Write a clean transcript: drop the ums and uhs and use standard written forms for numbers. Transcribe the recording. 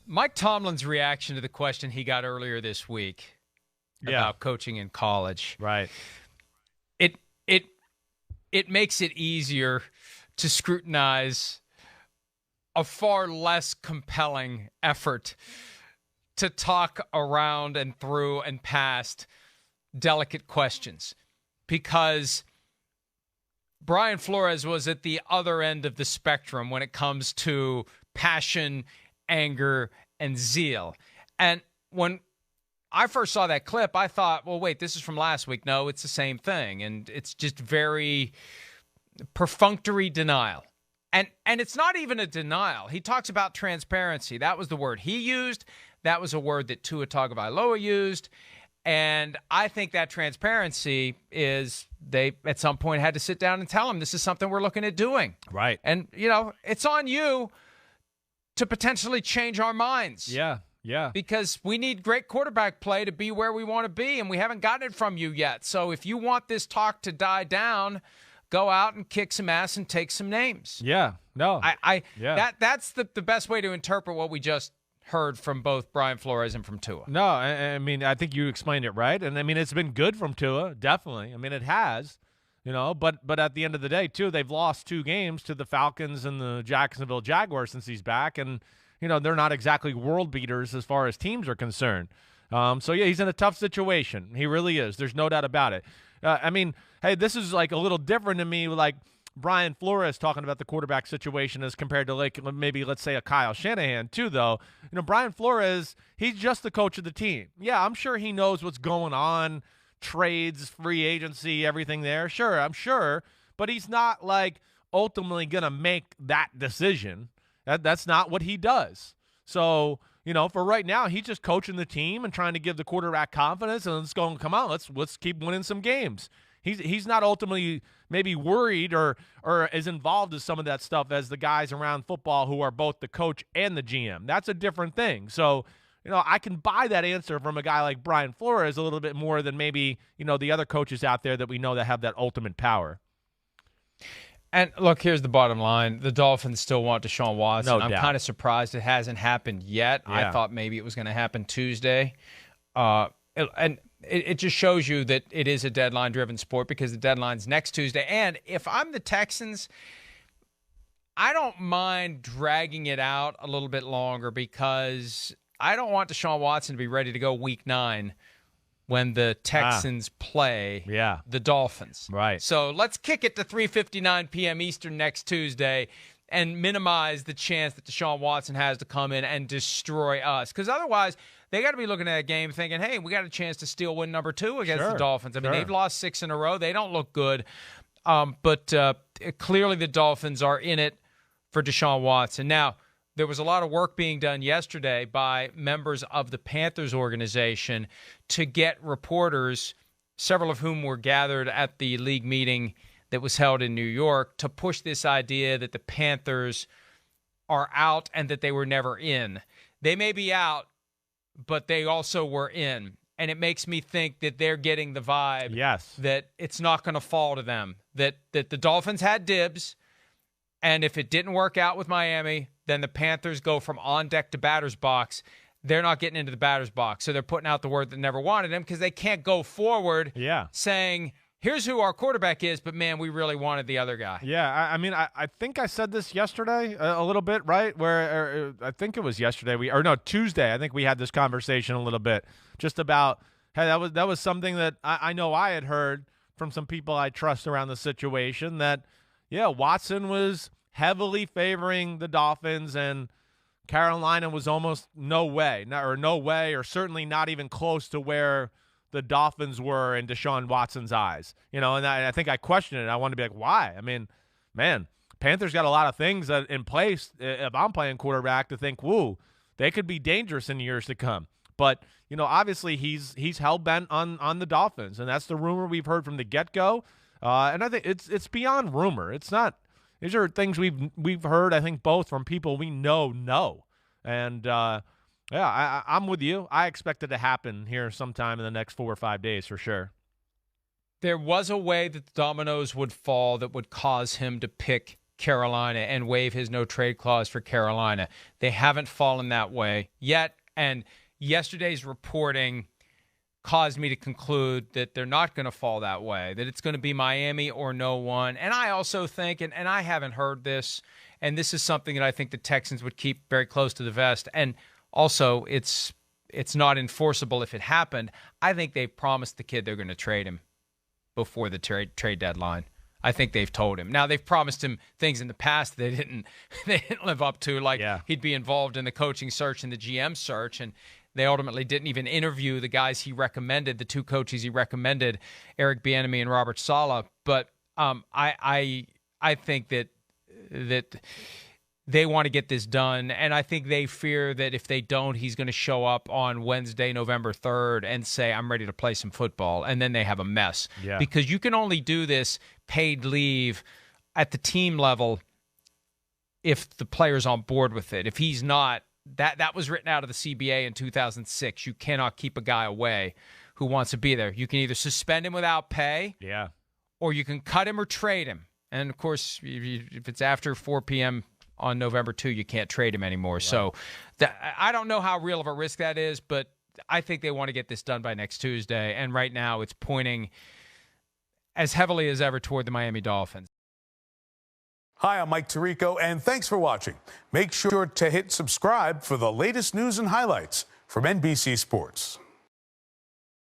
Mike Tomlin's reaction to the question he got earlier this week about coaching in college. Right. It makes it easier to scrutinize a far less compelling effort to talk around and through and past delicate questions, because Brian Flores was at the other end of the spectrum when it comes to passion, anger, and zeal. And when I first saw that clip, I thought, well, wait, this is from last week. No, it's the same thing. And it's just very perfunctory denial. And it's not even a denial. He talks about transparency. That was the word he used. That was a word that Tua Tagovailoa used. And I think that transparency is they at some point had to sit down and tell him this is something we're looking at doing. Right. And, it's on you to potentially change our minds. Yeah. Because we need great quarterback play to be where we want to be, and we haven't gotten it from you yet. So if you want this talk to die down, go out and kick some ass and take some names. Yeah. No. That's the best way to interpret what we just heard from both Brian Flores and from Tua. No, I mean, I think you explained it right. And, I mean, it's been good from Tua, definitely. I mean, it has, but at the end of the day, too, they've lost 2 games to the Falcons and the Jacksonville Jaguars since he's back. And, they're not exactly world beaters as far as teams are concerned. So, yeah, he's in a tough situation. He really is. There's no doubt about it. I mean, hey, this is like a little different to me, like Brian Flores talking about the quarterback situation as compared to like maybe, let's say, a Kyle Shanahan too, though. Brian Flores, he's just the coach of the team. Yeah, I'm sure he knows what's going on, trades, free agency, everything there. Sure, I'm sure. But he's not like ultimately going to make that decision. That's not what he does. So, for right now, he's just coaching the team and trying to give the quarterback confidence, and it's going, come on, let's keep winning some games. He's not ultimately maybe worried or as involved as some of that stuff as the guys around football who are both the coach and the GM. That's a different thing. So, I can buy that answer from a guy like Brian Flores a little bit more than maybe, the other coaches out there that we know that have that ultimate power. And look, here's the bottom line. The Dolphins still want Deshaun Watson. No doubt. I'm kind of surprised it hasn't happened yet. Yeah. I thought maybe it was going to happen Tuesday. And it just shows you that it is a deadline-driven sport because the deadline's next Tuesday. And if I'm the Texans, I don't mind dragging it out a little bit longer because I don't want Deshaun Watson to be ready to go week 9 when the Texans play the Dolphins. Right. So let's kick it to 3:59 p.m. Eastern next Tuesday and minimize the chance that Deshaun Watson has to come in and destroy us. Because otherwise, they got to be looking at a game thinking, hey, we got a chance to steal win number 2 against the Dolphins. I mean, they've lost 6 in a row. They don't look good. But clearly the Dolphins are in it for Deshaun Watson. Now, there was a lot of work being done yesterday by members of the Panthers organization to get reporters, several of whom were gathered at the league meeting that was held in New York, to push this idea that the Panthers are out and that they were never in. They may be out, but they also were in. And it makes me think that they're getting the vibe that it's not going to fall to them, that the Dolphins had dibs, and if it didn't work out with Miami, then the Panthers go from on deck to batter's box. They're not getting into the batter's box. So they're putting out the word that never wanted him because they can't go forward saying, here's who our quarterback is, but, man, we really wanted the other guy. Yeah, I mean, I think I said this yesterday a little bit, right? Where I think it was yesterday. Tuesday. I think we had this conversation a little bit just about, hey, that was something that I know I had heard from some people I trust around the situation that, Watson was heavily favoring the Dolphins, and Carolina was almost no way, or certainly not even close to where the Dolphins were in Deshaun Watson's eyes. And I think I questioned it. I wanted to be like, why? I mean, man, Panthers got a lot of things in place if I'm playing quarterback to think, woo, they could be dangerous in years to come. But, obviously he's hell-bent on the Dolphins, and that's the rumor we've heard from the get-go. And I think it's beyond rumor. It's not. These are things we've heard, I think, both from people we know. And, I'm with you. I expect it to happen here sometime in the next 4 or 5 days for sure. There was a way that the dominoes would fall that would cause him to pick Carolina and waive his no-trade clause for Carolina. They haven't fallen that way yet, and yesterday's reporting caused me to conclude that they're not going to fall that way, that it's going to be Miami or no one. And I also think, and I haven't heard this, and this is something that I think the Texans would keep very close to the vest, and also it's not enforceable if it happened. I think they've promised the kid they're going to trade him before the trade deadline. I think they've told him. Now, they've promised him things in the past they didn't live up to, like he'd be involved in the coaching search and the GM search, and they ultimately didn't even interview the guys he recommended, the two coaches he recommended, Eric Bieniemy and Robert Saleh. But I think that they want to get this done, and I think they fear that if they don't, he's going to show up on Wednesday, November 3rd, and say, I'm ready to play some football, and then they have a mess. Yeah. Because you can only do this paid leave at the team level if the player's on board with it. If he's not, that was written out of the CBA in 2006. You cannot keep a guy away who wants to be there. You can either suspend him without pay, or you can cut him or trade him. And, of course, if it's after 4 p.m., on November 2, you can't trade him anymore. Right. So I don't know how real of a risk that is, but I think they want to get this done by next Tuesday. And right now it's pointing as heavily as ever toward the Miami Dolphins. Hi, I'm Mike Tirico, and thanks for watching. Make sure to hit subscribe for the latest news and highlights from NBC Sports.